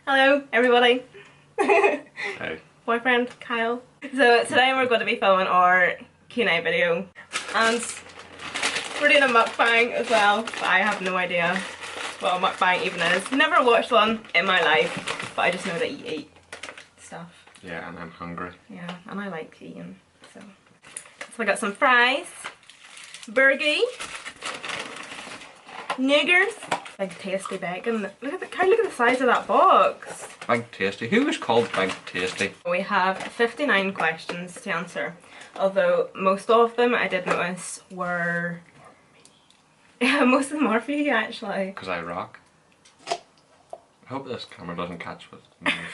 Hello, everybody. Hey. Boyfriend, Kyle. So today we're going to be filming our Q&A video, and we're doing a mukbang as well, but I have no idea what a mukbang even is. Never watched one in my life, but I just know that you eat stuff. Yeah, and I'm hungry. Yeah, and I like eating, so I got some fries, burgie, niggers, big tasty bacon. Look at the size of that box. Big Tasty. Who was called Big Tasty? We have 59 questions to answer, although most of them I did notice were... Yeah, most of them are for you actually. Because I rock. I hope this camera doesn't catch with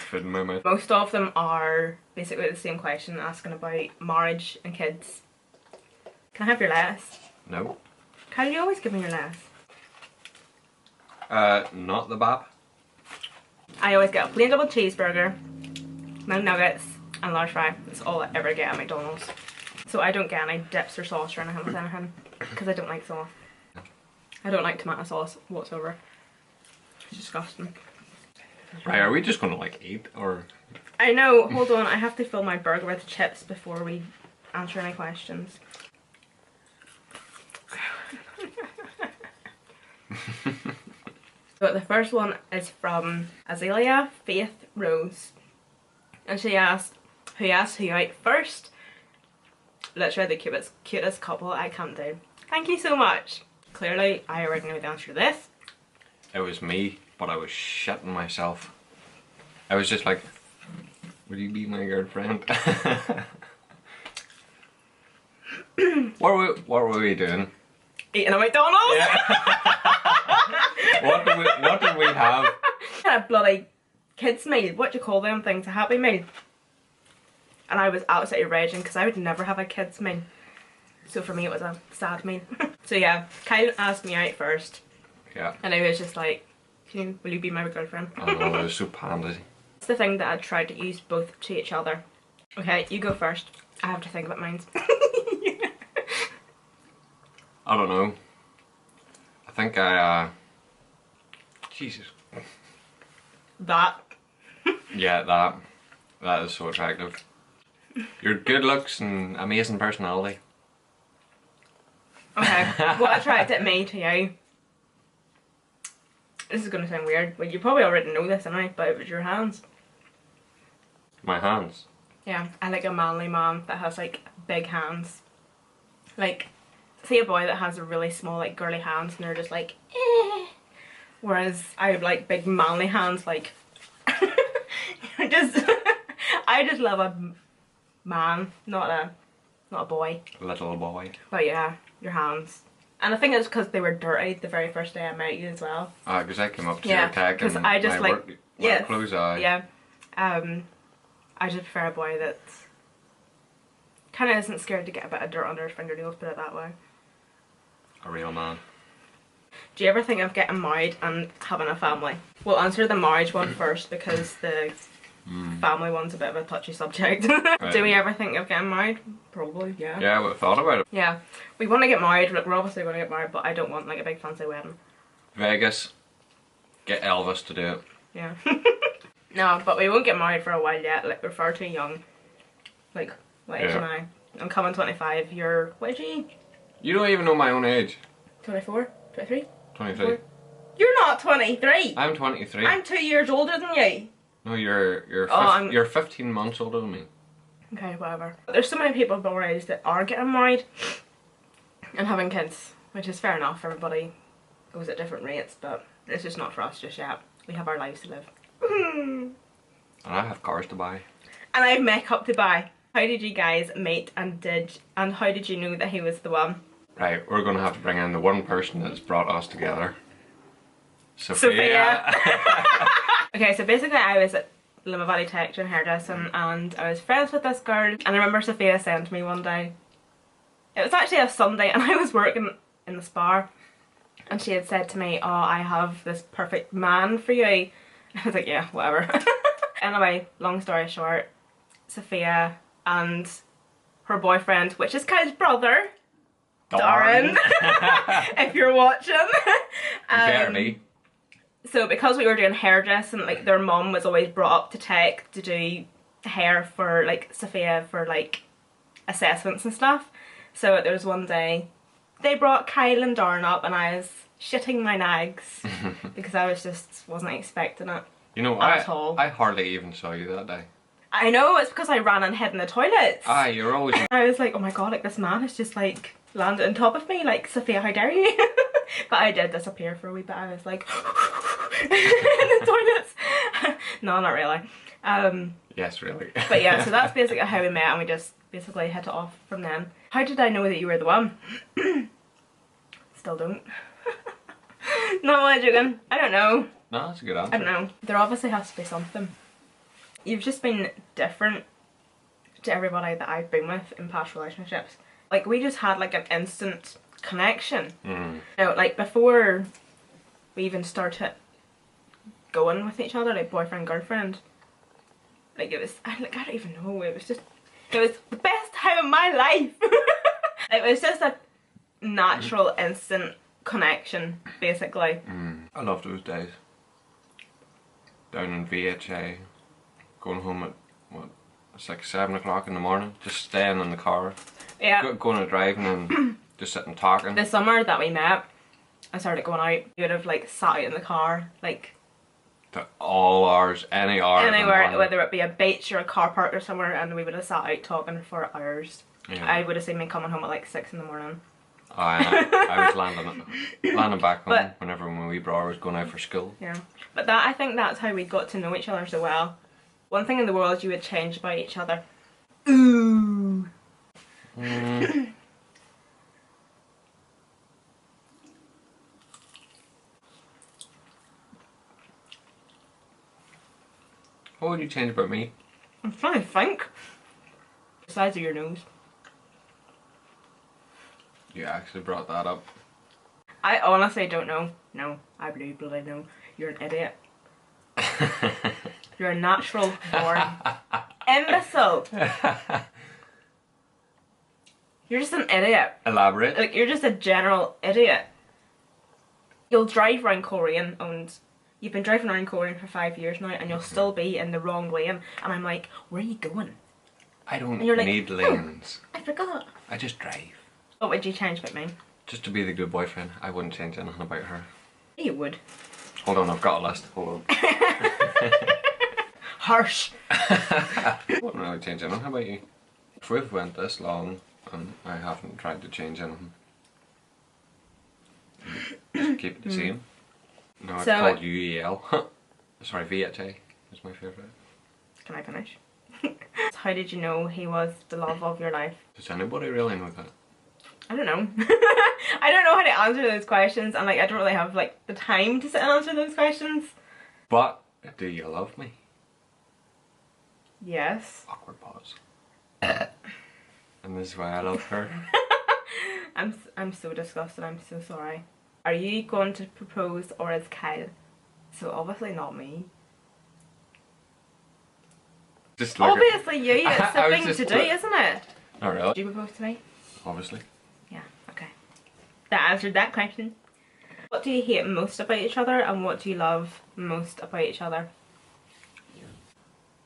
food in my mouth. Most of them are basically the same question, asking about marriage and kids. Can I have your lettuce? No. Kyle, you always give me your lettuce. Not the bap. I always get a plain double cheeseburger, nuggets, and large fry. That's all I ever get at McDonald's. So I don't get any dips or sauce or anything with anything, because I don't like sauce. I don't like tomato sauce whatsoever. It's disgusting. Right, are we just gonna like eat or? I know, hold on, I have to fill my burger with chips before we answer any questions. So the first one is from Azalea Faith Rose, and she asked who out first. Literally the cutest couple I can do. Thank you so much. Clearly I already know the answer to this. It was me, but I was shitting myself. I was just like, will you be my girlfriend? What were we doing? Eating a McDonald's? Yeah. What did we have? A bloody kids meal. What do you call them things? A Happy Meal. And I was absolutely raging because I would never have a kids meal. So for me it was a sad meal. So yeah, Kyle asked me out first. Yeah. And I was just like, will you be my girlfriend? I know, it was so pandy. It's the thing that I tried to use both to each other. Okay, you go first. I have to think about mine. I don't know. I think Jesus. That. Yeah, that is so attractive. Your good looks and amazing personality. Okay, what attracted me to you? This is gonna sound weird. Well, you probably already know this, anyway, but it was your hands. My hands. Yeah, I like a manly man that has like big hands. Like, see a boy that has a really small like girly hands and they're just like eh. Whereas I have like big manly hands, like I just love a man, not a boy. Little boy. But yeah, your hands. And I think it's because they were dirty the very first day I met you as well. Ah, because I came up to Yeah, your tag and I just my like work clothes. Yeah. I just prefer a boy that kind of isn't scared to get a bit of dirt under his fingernails, put it that way. A real man. Do you ever think of getting married and having a family? We'll answer the marriage one first because the family one's a bit of a touchy subject. Right. Do we ever think of getting married? Probably, yeah. Yeah, we thought about it. Yeah. We want to get married, like, we're obviously going to get married, but I don't want like a big fancy wedding. Vegas. Get Elvis to do it. Yeah. No, but we won't get married for a while yet, like we're far too young. Like, what age am I? I'm coming 25, you're, what age are you? You don't even know my own age. 24? 23? 23. 24? You're not 23! I'm 23. I'm 2 years older than you! No, you're 15 months older than me. Okay, whatever. There's so many people of our age that are getting married and having kids, which is fair enough. Everybody goes at different rates, but it's just not for us just yet. We have our lives to live. And I have cars to buy. And I have makeup to buy. How did you guys meet and how did you know that he was the one? Right, we're gonna have to bring in the one person that's brought us together. Sophia. Okay, so basically I was at Lima Valley Tech doing hairdressing and I was friends with this girl, and I remember Sophia saying to me one day, it was actually a Sunday and I was working in the spa, and she had said to me, oh, I have this perfect man for you. I was like, yeah, whatever. Anyway, long story short, Sophia and her boyfriend, which is Kyle's brother, Darren, if you're watching. You better be. So because we were doing hairdressing, like their mum was always brought up to tech to do hair for like Sophia for like assessments and stuff. So there was one day they brought Kyle and Darren up and I was shitting my nags because I wasn't expecting it. You know, at all. I hardly even saw you that day. I know, it's because I ran and hid in the toilets. Ah, you're always... I was like, oh my god, like this man has just like landed on top of me, like, Sophia, how dare you? But I did disappear for a wee bit. I was like in the toilets. No, not really. Yes, really. But yeah, so that's basically how we met and we just basically hit it off from then. How did I know that you were the one? Still don't. No, I'm joking. I don't know. No, that's a good answer. I don't know. There obviously has to be something. You've just been different to everybody that I've been with in past relationships. Like, we just had like an instant connection. You know, like before we even started going with each other, like boyfriend, girlfriend, like it was, I don't even know, it was the best time of my life. It was just a natural instant connection, basically. I love those days. Down in VHA, going home at, what, 6, 7 o'clock in the morning, just staying in the car. Yeah. Going to drive and then just sitting talking. The summer that we met, I started going out, we would have like sat out in the car, like to all hours, any hour. anywhere, whether it be a beach or a car park or somewhere, and we would have sat out talking for hours. Yeah. I would have seen me coming home at like 6 in the morning. I was landing back home whenever my wee brother was going out for school. Yeah, but I think that's how we got to know each other so well. One thing in the world you would change about each other. Ooh. What would you change about me? I'm trying to think. The size of your nose. You actually brought that up. I honestly don't know. No, I believe bloody know. You're an idiot. You're a natural born imbecile. You're just an idiot. Elaborate. Like, you're just a general idiot. You'll drive around Korean and you've been driving around Korean for 5 years now and you'll still be in the wrong lane. And I'm like, where are you going? I don't like, need lanes. Oh, I forgot. I just drive. What would you change about me? Just to be the good boyfriend. I wouldn't change anything about her. You would. Hold on, I've got a list. Hold on. Harsh. I wouldn't really change anything. How about you? If we've went this long and I haven't tried to change anything, just keep it the same. No, I'd call UEL. Sorry, VHA is my favourite. Can I finish? How did you know he was the love of your life? Does anybody really know that? I don't know. I don't know how to answer those questions, and like I don't really have like the time to sit and answer those questions. But do you love me? Yes. Awkward pause. And this is why I love her. I'm so disgusted. I'm so sorry. Are you going to propose or is Kyle? So obviously not me. Just look obviously you. It's the thing to do, isn't it? Not really. Did you propose to me? Obviously. Yeah. Okay. That answered that question. What do you hate most about each other, and what do you love most about each other?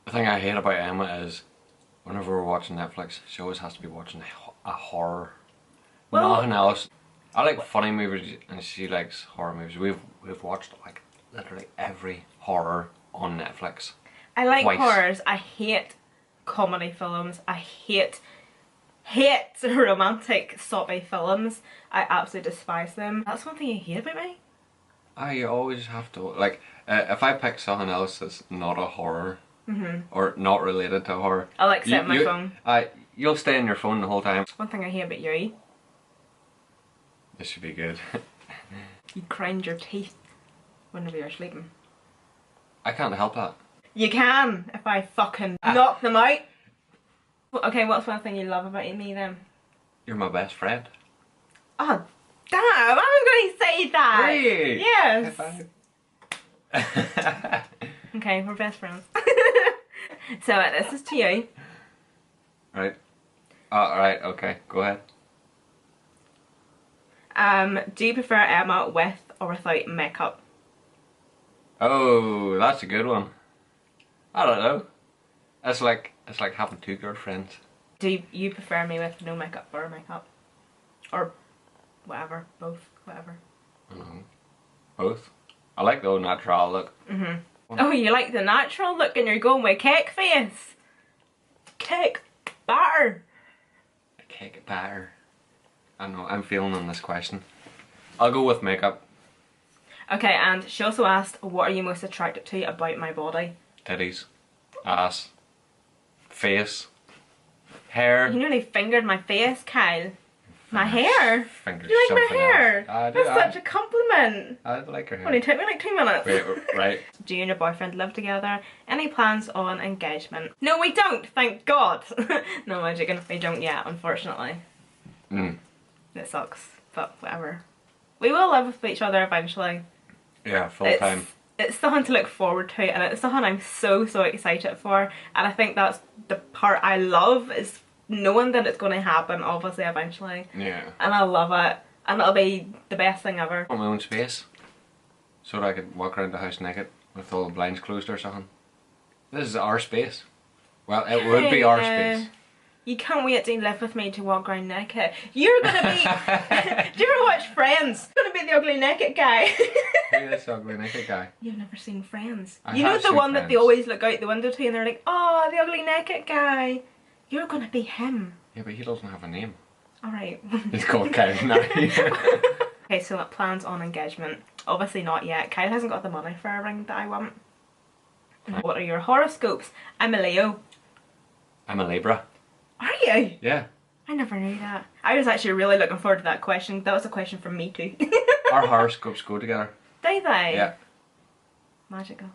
The thing I hate about Emma is whenever we're watching Netflix, she always has to be watching a horror. Well, nothing else. I like funny movies and she likes horror movies. We've watched like literally every horror on Netflix. I like twice. horrors. I hate comedy films. I hate romantic soppy films. I absolutely despise them. That's one thing you hate about me? I always have to like if I pick something else that's not a horror or not related to horror, I'll accept my phone. You'll stay on your phone the whole time. One thing I hate about you. This should be good. You grind your teeth whenever you're sleeping. I can't help that. You can if I fucking knock them out. Okay, what's one thing you love about me then? You're my best friend. Oh, damn! I was going to say that. Really? Yes. High five. Okay, we're best friends. So this is to you. Right. Alright, okay, go ahead. Do you prefer Emma with or without makeup? Oh, that's a good one. I don't know. It's like having two girlfriends. Do you prefer me with no makeup or makeup? Or whatever, both, whatever. I don't know. Both. I like the old natural look. Oh, you like the natural look and you're going with cake face? Cake batter. Cake batter. I know, I'm feeling on this question. I'll go with makeup. Okay, and she also asked, what are you most attracted to about my body? Titties. Ass. Face. Hair. You nearly fingered my face, Kyle. My hair? Fingers You like my something hair? else. I do. That's such a compliment. I like her hair. Only took me like 2 minutes. Wait, right. Do you and your boyfriend live together? Any plans on engagement? No, we don't, thank God. No, I'm joking. We don't yet, unfortunately. It sucks, but whatever. We will live with each other eventually. Yeah, full time. It's something to look forward to, and it's something I'm so excited for, and I think that's the part I love, is knowing that it's going to happen obviously eventually. Yeah. And I love it, and it'll be the best thing ever. I want my own space, so that I could walk around the house naked with all the blinds closed or something. This is our space. Well, it would be our space. You can't wait to live with me to walk around naked. You're gonna be. Do you ever watch Friends? You're gonna be the ugly naked guy. Who is the ugly naked guy? You've never seen Friends. I You know have the seen one that they Friends. always look out the window to and they're like, oh, the ugly naked guy. You're gonna be him. Yeah, but he doesn't have a name. Alright. He's called Kyle now. Okay, so plans on engagement. Obviously not yet. Kyle hasn't got the money for a ring that I want. What are your horoscopes? I'm a Leo. I'm a Libra. Are you? Yeah. I never knew that. I was actually really looking forward to that question. That was a question from me too. Our horoscopes go together. Do they? Yeah. Magical.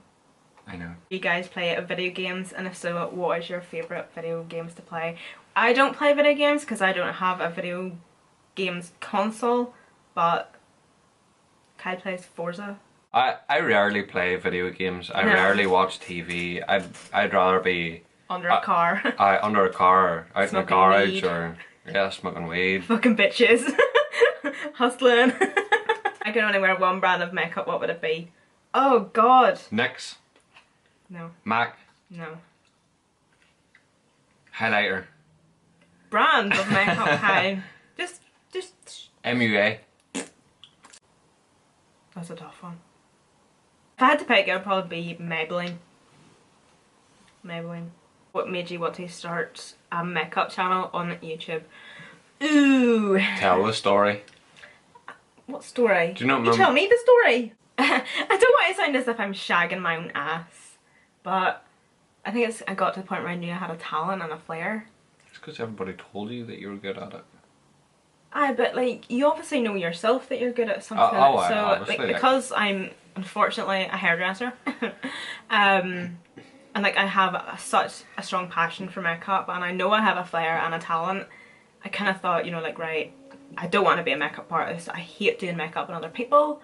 I know. You guys play video games, and if so, what is your favourite video games to play? I don't play video games because I don't have a video games console, but Kyle plays Forza. I rarely play video games. I No. rarely watch TV. I'd rather be Under a car. under a car, or out in a Smoking garage, weed. or yeah, smoking weed. Fucking bitches. Hustling. I could only wear one brand of makeup, what would it be? Oh god. NYX, No. MAC, No. highlighter, Brand of makeup, Kyle. Just MUA. That's a tough one. If I had to pick, it would probably be Maybelline. Maybelline. What made you want to start a makeup channel on YouTube? Ooh. Tell the story. What story? Do you not You remember? tell me the story. I don't want to sound as if I'm shagging my own ass, but I think I got to the point where I knew I had a talent and a flair. It's because everybody told you that you were good at it. Aye, but like, you obviously know yourself that you're good at something. Aye, so obviously, like, because I'm unfortunately a hairdresser, and like I have such a strong passion for makeup, and I know I have a flair and a talent. I kind of thought, you know, like, right, I don't want to be a makeup artist. I hate doing makeup on other people.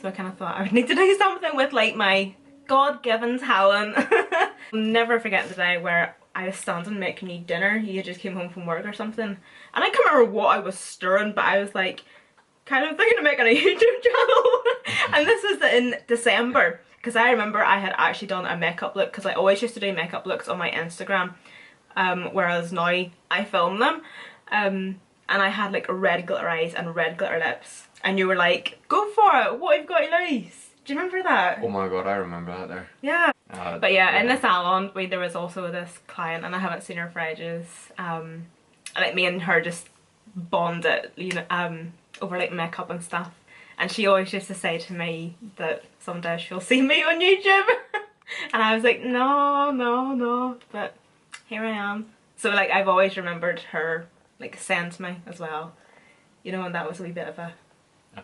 So I kind of thought I would need to do something with like my God-given talent. I'll never forget the day where I was standing making you dinner. You just came home from work or something. And I can't remember what I was stirring, but I was like, kind of thinking of making a YouTube channel. And this was in December. Because I remember I had actually done a makeup look, because I always used to do makeup looks on my Instagram. Whereas now I film them. And I had like red glitter eyes and red glitter lips. And you were like, go for it, what have you got your eyes? Do you remember that? Oh my god, I remember that there. Yeah. But yeah, in the salon, there was also this client, and I haven't seen her for ages. And like me and her just bonded, you know, over like makeup and stuff. And she always used to say to me that someday she'll see me on YouTube. And I was like, no, but here I am. So like, I've always remembered her like saying to me as well, you know, and that was a wee bit of a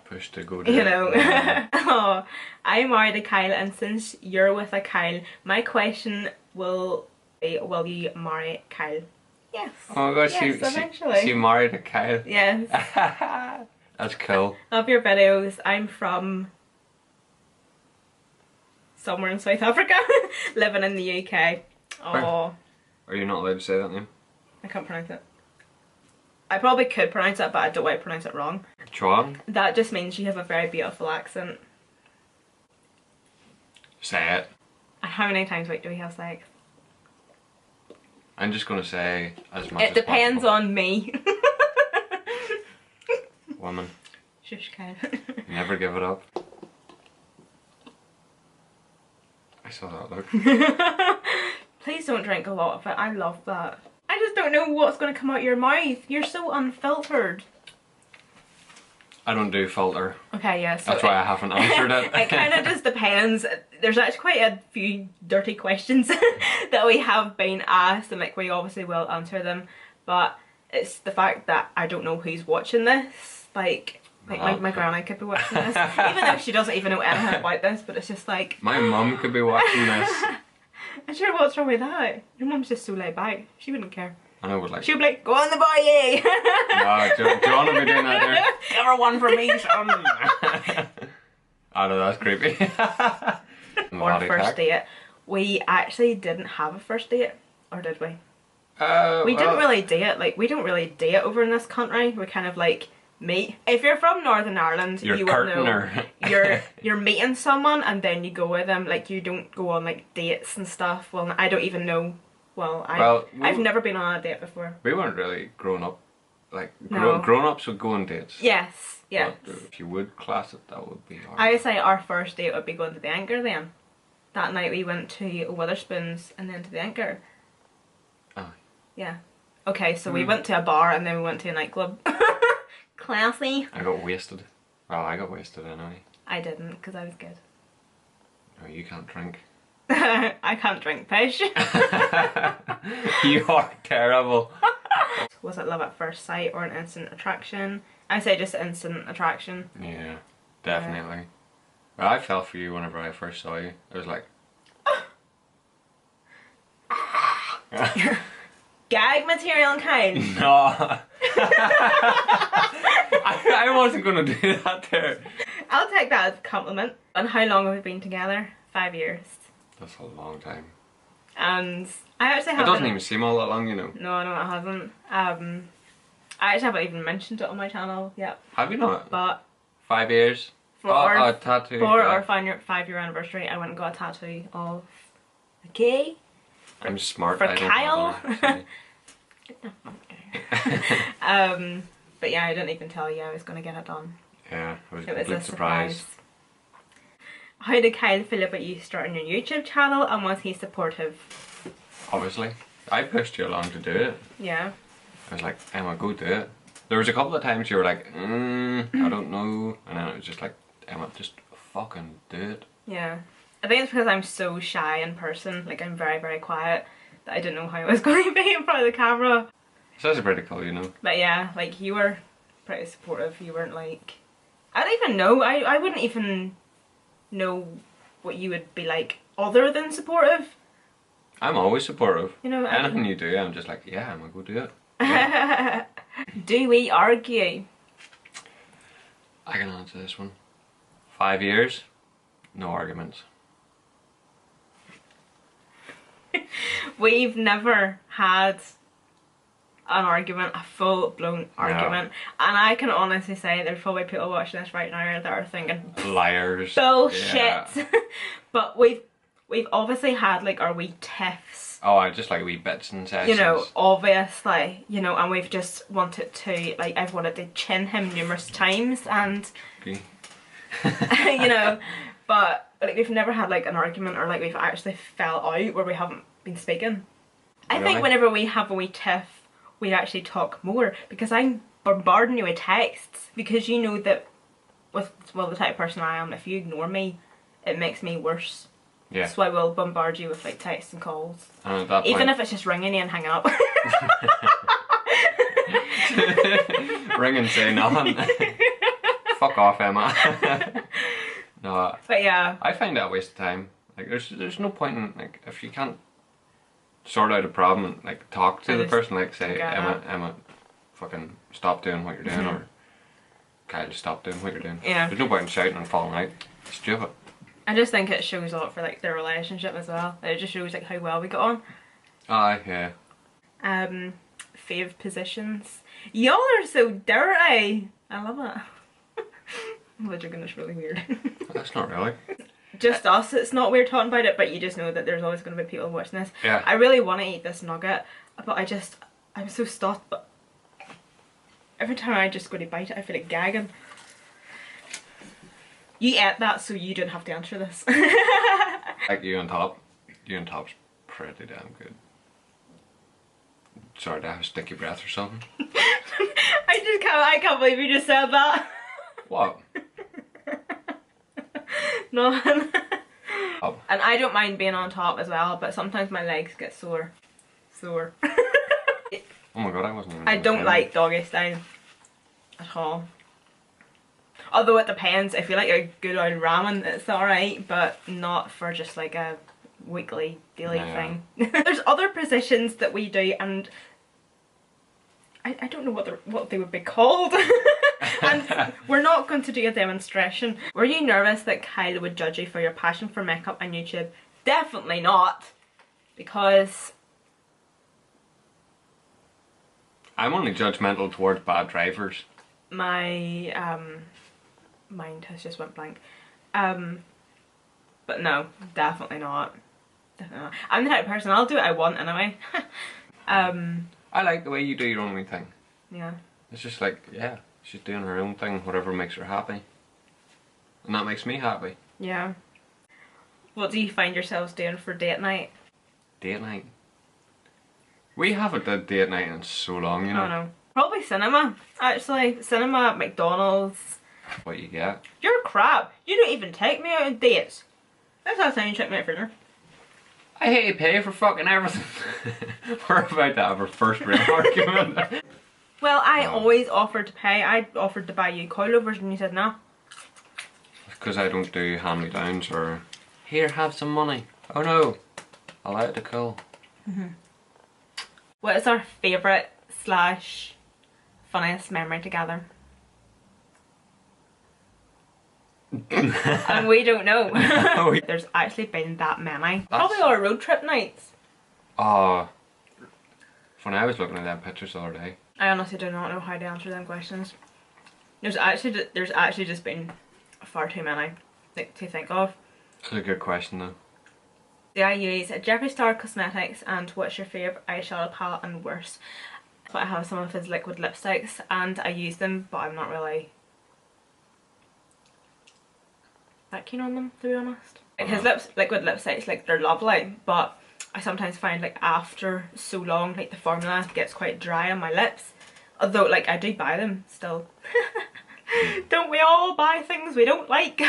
push to go to you know. Oh, I married a Kyle, and since you're with a Kyle, my question will be, will you marry Kyle? Yes. Oh my god, yes, eventually. she married a Kyle. Yes. That's cool. Love your videos. I'm from somewhere in South Africa, living in the UK. Oh, Are you not allowed to say that name? I can't pronounce it. I probably could pronounce it, but I don't want to pronounce it wrong. Chuan? That just means you have a very beautiful accent. Say it. And how many times a week do we have sex? I'm just gonna say as much It as depends possible. on me. Woman, Shush, Kyle. never give it up. I saw that look. Please don't drink a lot of it. I love that. I just don't know what's going to come out your mouth. You're so unfiltered. I don't do filter. Okay, yeah. So That's why I haven't answered it. It kind of just depends. There's actually quite a few dirty questions that we have been asked, and like we obviously will answer them. But it's the fact that I don't know who's watching this. Like my granny could be watching this, even though she doesn't even know anything about this. But it's just like My mum could be watching this. I'm sure what's wrong with that? Your mum's just so laid back. She wouldn't care. I know, but like, She'd be like, go on the boy, no, do you want to be doing that there? Give her one for me, son. I know, that's creepy. Or a first date. We actually didn't have a first date, or did we? We didn't really date. Like, we don't really date over in this country. We kind of like meet. If you're from Northern Ireland, you will know you're meeting someone and then you go with them. Like, you don't go on like dates and stuff. Well, I don't even know. Well, I've never been on a date before. We weren't really grown up. Like, No. grown-ups would go on dates. Yes, yes. But if you would class it, that would be hard. I would say our first date would be going to the Anchor then. That night we went to Witherspoons and then to the Anchor. Oh. Yeah. Okay, so we went to a bar and then we went to a nightclub. Classy. I got wasted. Well, I got wasted anyway. I didn't, because I was good. No, you can't drink. I can't drink fish. You are terrible. Was it love at first sight or an instant attraction? I say just instant attraction. Yeah, definitely. Well, I fell for you whenever I first saw you. I was like... Gag material kind. No. I wasn't going to do that there. I'll take that as a compliment. And how long have we been together? 5 years. That's a long time. And I actually It haven't... doesn't even seem all that long, you know. No, it hasn't. I actually haven't even mentioned it on my channel yet. Have you not? But 5 years? for our a tattoo. for yeah. our 5-year anniversary, I went and got a tattoo of a K. I'm smart. For I don't Kyle. have one, But yeah, I didn't even tell you I was going to get it done. yeah, it was a It was complete a surprise. surprise. How did Kyle feel about you starting your YouTube channel, and was he supportive? Obviously. I pushed you along to do it. Yeah. I was like, Emma, go do it. There was a couple of times you were like, I don't know. And then it was just like, Emma, just fucking do it. Yeah. I think it's because I'm so shy in person. Like, I'm very, very quiet, that I didn't know how I was going to be in front of the camera. So that's pretty cool, you know. But yeah, like, you were pretty supportive. You weren't like... I don't even know. I wouldn't even know what you would be like other than supportive. I'm always supportive. You know, anything you do, I'm just like, yeah, I'm gonna go do it. Do we argue? I can answer this one. 5 years, no arguments. We've never had an argument, a full-blown argument, and I can honestly say there's probably people watching this right now that are thinking Liars. bullshit. Yeah. But we've obviously had like our wee tiffs, Oh, I just like wee bits and sessions. you know, obviously, you know, and we've just wanted to, like, I've wanted to chin him numerous times, and Okay. you know, but like we've never had like an argument or like we've actually fell out where we haven't been speaking. I think Really? whenever we have a wee tiff, we actually talk more, because I'm bombarding you with texts, because you know that with, well, the type of person I am, if you ignore me, it makes me worse. Yeah. So I will bombard you with like texts and calls. And at that Even point, if it's just ringing you and hanging up. ring and say nothing. Fuck off, Emma. No, But yeah. I find that a waste of time. Like, there's no point in, like, if you can't sort out a problem and like talk to the person, like say, Emma, fucking stop doing what you're doing, or Kyle, stop doing what you're doing. Yeah. There's no point in shouting and falling out. It's stupid. I just think it shows a lot for like their relationship as well. It just shows like how well we got on. Aye, yeah. Fave positions. Y'all are so dirty. I love it. I'm literally gonna, it's really weird. That's not really. just us, it's not weird talking about it, but you just know that there's always going to be people watching this. Yeah. I really want to eat this nugget, but I'm so stuffed, but every time I just go to bite it, I feel like gagging. You ate that, so you don't have to answer this. Like you on top. You on top's pretty damn good. Sorry, did I have sticky breath or something? I can't believe you just said that. What? Nothing. Oh. And I don't mind being on top as well, but sometimes my legs get sore. Sore. Oh my god, I wasn't even... I don't like doggy style at all. Although it depends, if you like a good old ramen, it's alright, but not for just like a weekly, daily thing. There's other positions that we do, and I don't know what they would be called. And we're not going to do a demonstration. Were you nervous that Kyle would judge you for your passion for makeup on YouTube? Definitely not, because I'm only judgmental towards bad drivers. my mind has just went blank. But no, definitely not. Definitely not. I'm the type of person, I'll do what I want anyway. I like the way you do your own wee thing. Yeah. It's just like, yeah, she's doing her own thing, whatever makes her happy. And that makes me happy. Yeah. What do you find yourselves doing for date night? Date night? We haven't done date night in so long, you know. I don't know. Probably cinema, actually. Cinema, McDonald's. What you get. You're crap. You don't even take me out on dates. That's the last time you took me out for dinner. I hate to pay for fucking everything. We're about to have our first real argument. Well, I always offered to pay. I offered to buy you coilovers and you said no. Because I don't do hand-me-downs or... Here, have some money. Oh no. Allow it to cool. What is our favourite / funniest memory together? And we don't know. There's actually been that many. Probably our road trip nights. Oh. When I was looking at them pictures the other day. I honestly do not know how to answer them questions. There's actually just been far too many to think of. That's a good question though. Do I use Jeffree Star Cosmetics, and what's your favourite eyeshadow palette and worst? But I have some of his liquid lipsticks and I use them, but I'm not really that keen on them, to be honest. Like his liquid lipsticks, like they're lovely, but I sometimes find like after so long, like the formula gets quite dry on my lips. Although like I do buy them still. Don't we all buy things we don't like?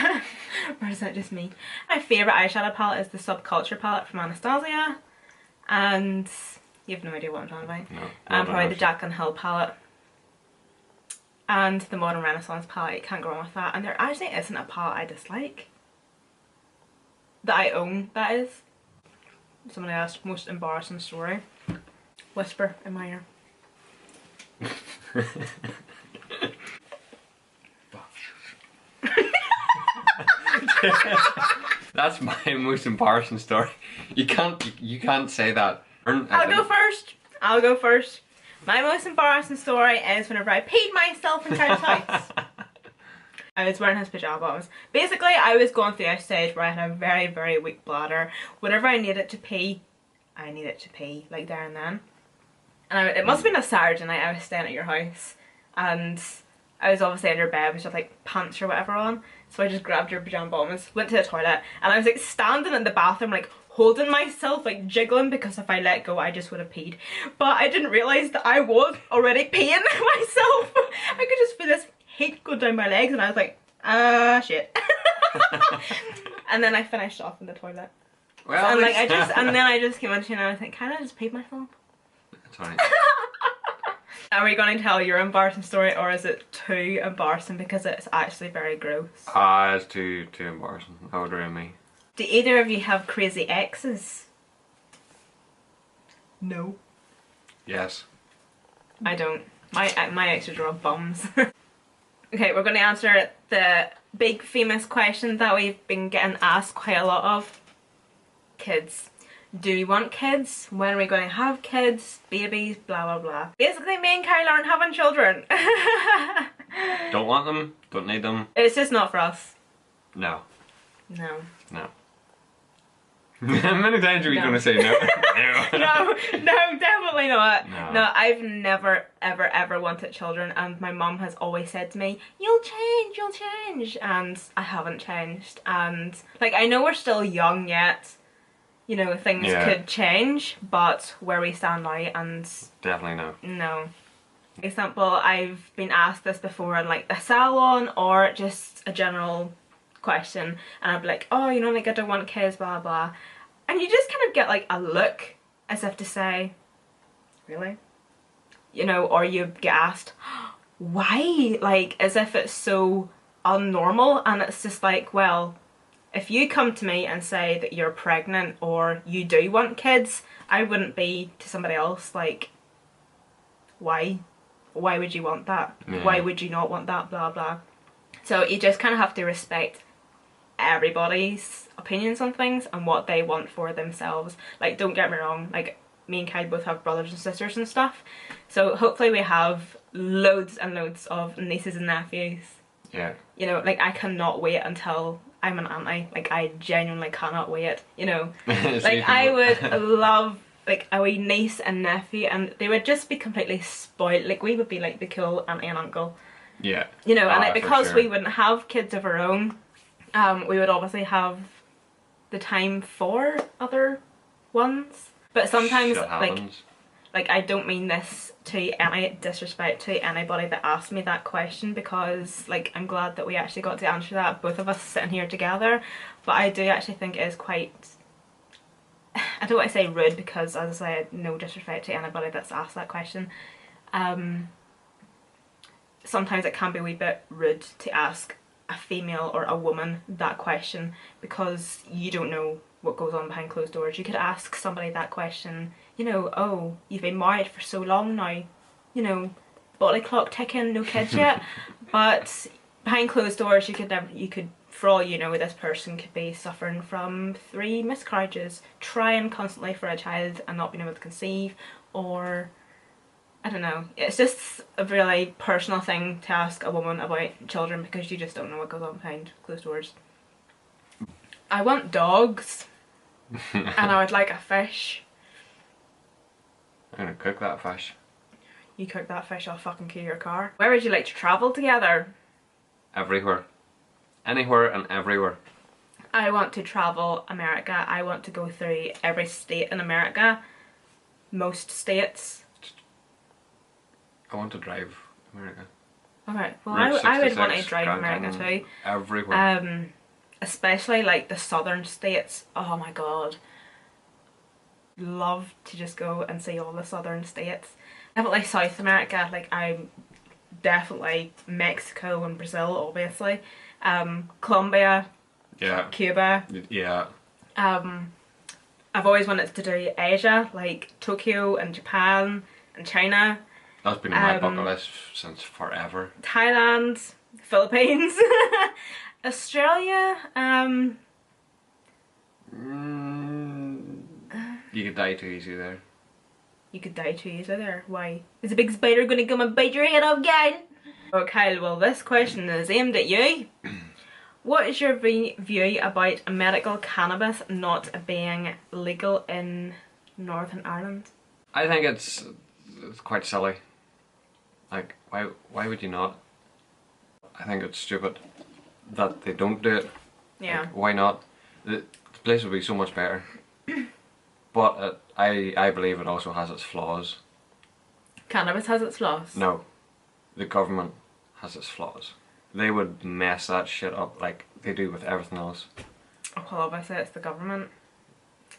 Or is that just me? My favourite eyeshadow palette is the Subculture palette from Anastasia. And you have no idea what I'm talking about. No. And probably the Jaclyn Hill palette. And the Modern Renaissance palette, you can't go wrong with that. And there actually isn't a palette I dislike. That I own, that is. Somebody asked, most embarrassing story. Whisper in my ear. That's my most embarrassing story. You can't say that. I'll go first. My most embarrassing story is whenever I peed myself in Kyle's house. I was wearing his pyjama bottoms. Basically, I was going through a stage where I had a very, very weak bladder. Whenever I needed to pee, I needed to pee, like there and then. And it must have been a Saturday night. I was staying at your house, and I was obviously in your bed with like pants or whatever on. So I just grabbed your pyjama bottoms, went to the toilet, and I was like standing in the bathroom like holding myself, like jiggling, because if I let go I just would have peed. But I didn't realise that I was already peeing myself. I could just feel this heat go down my legs and I was like, shit. And then I finished off in the toilet. Well, and like and then I just came into and I was like, can I just peed myself? That's alright. Are we going to tell your embarrassing story, or is it too embarrassing because it's actually very gross? It's too embarrassing. That would ruin me. Do either of you have crazy exes? No. Yes. I don't. My exes are all bums. Okay, we're going to answer the big famous question that we've been getting asked quite a lot of. Kids. Do we want kids? When are we going to have kids? Babies? Blah blah blah. Basically, me and Kyle aren't having children. Don't want them. Don't need them. It's just not for us. No. No. No. How many times are we going to say no? No, definitely not. No. No, I've never, ever wanted children, and my mum has always said to me, you'll change, and I haven't changed, and like, I know we're still young yet, you know, things could change, but where we stand now, and definitely no. No. For example, I've been asked this before in like a salon or just a general question, and I'd be like, oh, you know, like I don't want kids, blah blah, and you just kind of get like a look as if to say, really, you know, or you get asked why, like as if it's so unnormal, and it's just like, well, if you come to me and say that you're pregnant or you do want kids, I wouldn't be to somebody else like, why would you want that? Why would you not want that, blah blah. So you just kind of have to respect everybody's opinions on things and what they want for themselves. Like, don't get me wrong, like me and Kai both have brothers and sisters and stuff, so hopefully we have loads and loads of nieces and nephews. Yeah. You know, like I cannot wait until I'm an auntie. Like I genuinely cannot wait, you know. Like I would love like a wee niece and nephew, and they would just be completely spoiled. Like we would be like the cool auntie and uncle. Yeah. You know, and like, because we wouldn't have kids of our own, we would obviously have the time for other ones. But sometimes, like I don't mean this to any disrespect to anybody that asked me that question, because like I'm glad that we actually got to answer that, both of us sitting here together. But I do actually think it is quite, I don't want to say rude, because as I said, no disrespect to anybody that's asked that question. Sometimes it can be a wee bit rude to ask a female or a woman that question, because you don't know what goes on behind closed doors. You could ask somebody that question, you know, oh, you've been married for so long now, you know, body clock ticking, no kids yet. But behind closed doors, you could, for all you know, this person could be suffering from 3 miscarriages, trying constantly for a child and not being able to conceive, or I don't know. It's just a really personal thing to ask a woman about children, because you just don't know what goes on behind closed doors. I want dogs, and I would like a fish. I'm gonna cook that fish. You cook that fish, I'll fucking key your car. Where would you like to travel together? Everywhere. Anywhere and everywhere. I want to travel America. I want to go through every state in America. Most states. I want to drive America. Okay, well I would want to drive America too. Everywhere. Especially like the southern states. Oh my god. Love to just go and see all the southern states. Definitely South America. Like I'm definitely Mexico and Brazil, obviously. Colombia. Yeah. Cuba. Yeah. I've always wanted to do Asia, like Tokyo and Japan and China. That's been on my bucket list since forever. Thailand, Philippines, Australia. You could die too easy there. You could die too easy there. Why? Is a big spider gonna come and bite your head off, Kyle? Oh, Kyle, well this question is aimed at you. What is your view about medical cannabis not being legal in Northern Ireland? I think it's quite silly. Like, why would you not? I think it's stupid that they don't do it. Yeah. Like, why not? The place would be so much better. But I believe it also has its flaws. Cannabis has its flaws? No. The government has its flaws. They would mess that shit up like they do with everything else. Oh, well, obviously it's the government.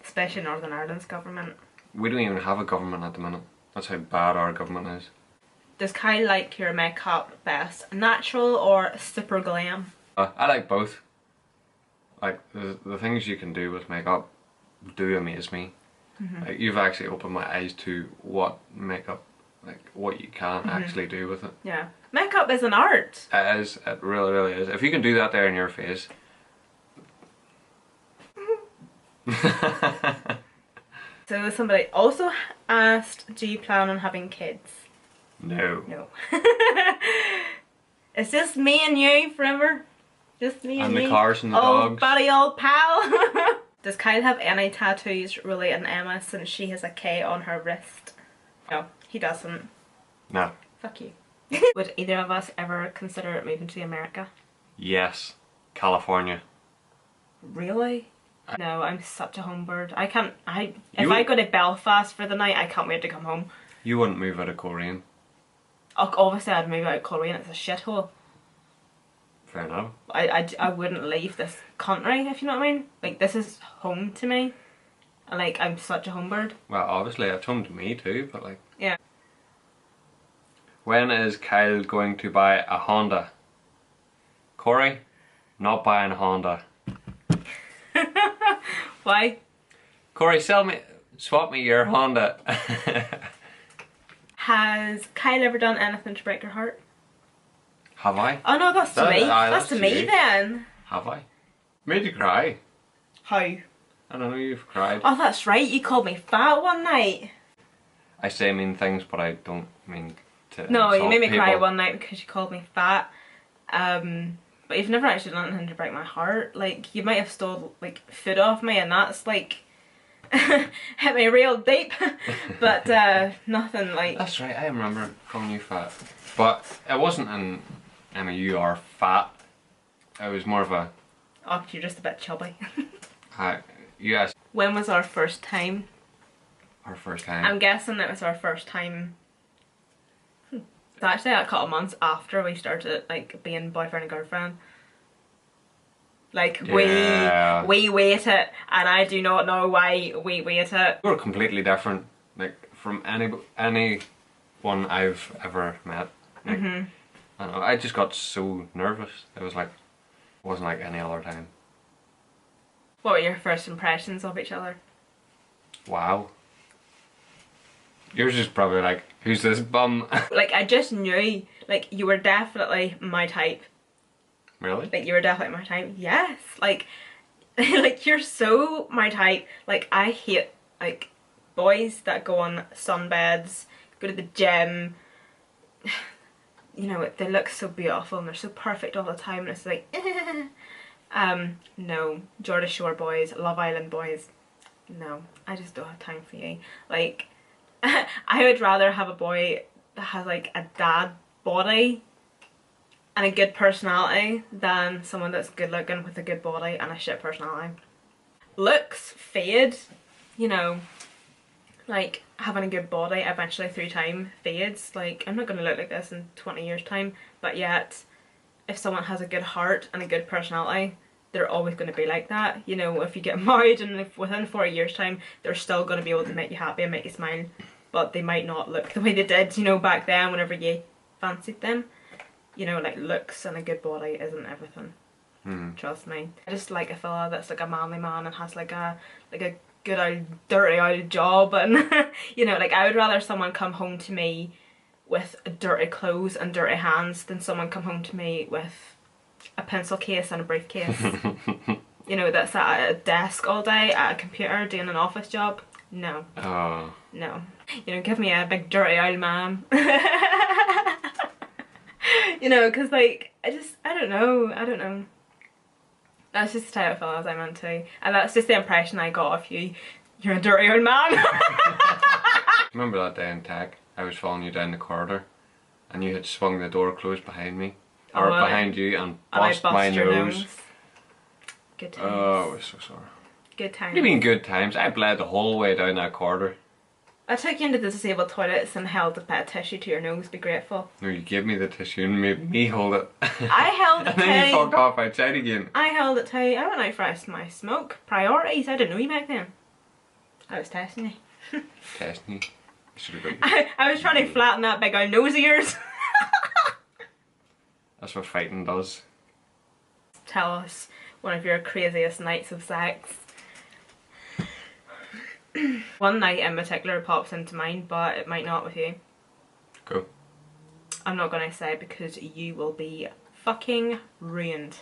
Especially Northern Ireland's government. We don't even have a government at the minute. That's how bad our government is. Does Kyle like your makeup best natural or super glam? I like both. Like, the things you can do with makeup do amaze me. Like, you've actually opened my eyes to what makeup, like what you can actually do with it. Yeah. Makeup is an art. It is, it really, really is. If you can do that there in your face. So somebody also asked, do you plan on having kids? No. No. It's just me and you forever. Just me and and the me. cars and the old dogs. buddy, old pal. Does Kyle have any tattoos relating to Emma since she has a K on her wrist? No, he doesn't. No. Fuck you. Would either of us ever consider moving to America? Yes. California. Really? No, I'm such a home bird. I can't. If would- I go to Belfast for the night, I can't wait to come home. You wouldn't move out of Korean. Obviously, I'd move out of Korea and it's a shithole. Fair enough. I wouldn't leave this country, if you know what I mean. Like, this is home to me. And, like, I'm such a home bird. Well, obviously it's home to me too, but like... Yeah. When is Kyle going to buy a Honda? Corey, not buying a Honda. Why? Corey, swap me your Honda. Has Kyle ever done anything to break your heart? Have I? Oh no, that's to me. That's to me you. then. Have I? Made you cry. How? I don't know, you've cried. Oh, that's right. You called me fat one night. I say mean things, but I don't mean to No, you insult made me people. cry one night because you called me fat. But you've never actually done anything to break my heart. Like, you might have stole like food off me, and that's like hit me real deep. But nothing like. That's right, I remember calling you fat. But it wasn't an Emma, you are fat. It was more of a Oh, you're just a bit chubby. you asked When was our first time? our first time. I'm guessing it was our first time. It's actually a couple of months after we started like being boyfriend and girlfriend. Like Yeah. we waited, and I do not know why we waited. We were completely different, like from anyone I've ever met. Like, I don't know, I just got so nervous. It wasn't like any other time. What were your first impressions of each other? Wow. Yours is probably like, who's this bum? Like, I just knew, like, you were definitely my type. Really? Like, you were definitely my type. Yes. Like, like, you're so my type. Like, I hate, like, boys that go on sunbeds, go to the gym. You know, they look so beautiful and they're so perfect all the time, and it's like, no. Geordie Shore boys, Love Island boys, no. I just don't have time for you. Like, I would rather have a boy that has, like, a dad body and a good personality than someone that's good looking with a good body and a shit personality. Looks fade, you know. Like, having a good body eventually through time fades. Like, I'm not going to look like this in 20 years time, but yet if someone has a good heart and a good personality, they're always going to be like that. You know, if you get married and if within 40 years time, they're still going to be able to make you happy and make you smile, but they might not look the way they did, you know, back then whenever you fancied them. You know, like, looks and a good body isn't everything. Trust me. I just like a fella that's like a manly man and has like a good old dirty old job, and you know, like, I would rather someone come home to me with dirty clothes and dirty hands than someone come home to me with a pencil case and a briefcase. You know, that's at a desk all day at a computer doing an office job. No. Oh. No. You know, give me a big dirty old man. You know, because like, I don't know. That's just the type of fellas I'm into. And that's just the impression I got of you. You're a dirty old man. Remember that day in tech? I was following you down the corridor and you had swung the door closed behind me. Or behind you, and bust my nose. Good times. Oh, I was so sorry. Good times. What do you mean good times? I bled the whole way down that corridor. I took you into the disabled toilets and held a bit of tissue to your nose, be grateful. No, you gave me the tissue and made me hold it. I held it and then you fucked off outside again. I held it tight. I went out for my smoke. Priorities. I didn't know you back then. I was testing you. Testing you? I should have got you. I was trying to flatten that big old nose of yours. That's what fighting does. Tell us one of your craziest nights of sex. One night in particular pops into mind, but it might not with you. Go. I'm not going to say because you will be fucking ruined.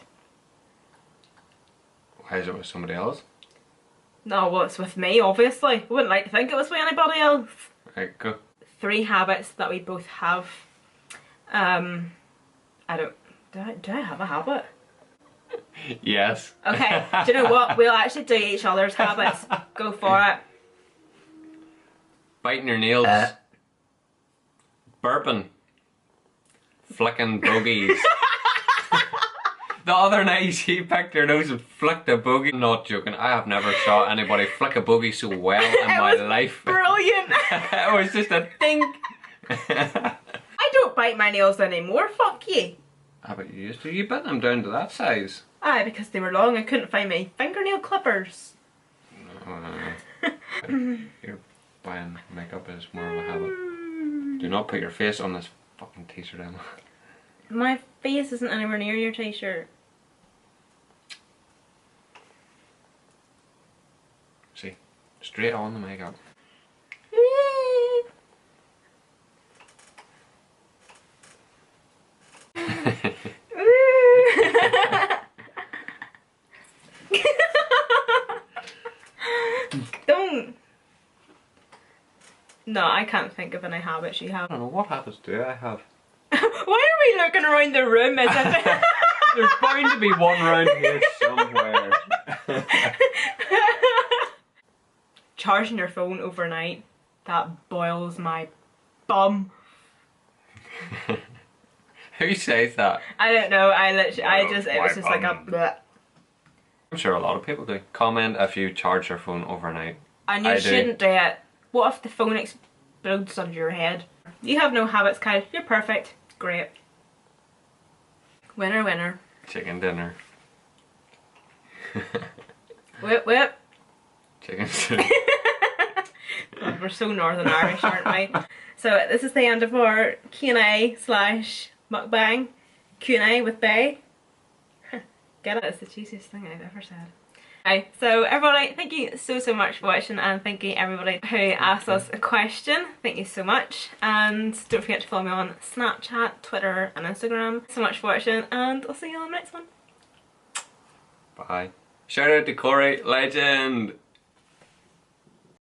Why is it with somebody else? No, well, it's with me, obviously. I wouldn't like to think it was with anybody else. Right, go. 3 habits that we both have. I don't... Do I have a habit? Yes. Okay, do you know what? We'll actually do each other's habits. Go for it. Biting your nails. Burping. Flicking bogies. The other night she picked her nose and flicked a boogie. I'm not joking, I have never saw anybody flick a boogie so well in my life. Brilliant! It was just a ding. I don't bite my nails anymore, fuck you. How about you used to? You bit them down to that size. Aye, because they were long, I couldn't find my fingernail clippers. Your buying makeup is more of a habit. Do not put your face on this fucking t-shirt, Emma. My face isn't anywhere near your t-shirt. See, straight on the makeup. Don't. No, I can't think of any habits you have. I don't know, what habits do I have? Why are we looking around the room as if There's bound to be one round here somewhere. Charging your phone overnight, that boils my bum. Who says that? I don't know, it was just like a bleh. I'm sure a lot of people do. Comment if you charge your phone overnight. And you shouldn't do it. What if the phone explodes under your head? You have no habits, Kyle. You're perfect. Great. Winner, winner. Chicken dinner. Whip, whip. Chicken soup. God, we're so Northern Irish, aren't we? So this is the end of our Q&A / mukbang. Q&A with Bay. Get it? It's the cheesiest thing I've ever said. Okay, so everybody, thank you so much for watching, and thank you everybody who asked us a question. Thank you so much, and don't forget to follow me on Snapchat, Twitter and Instagram. So much for watching, and I'll see you on the next one. Bye. Shout out to Corey, legend!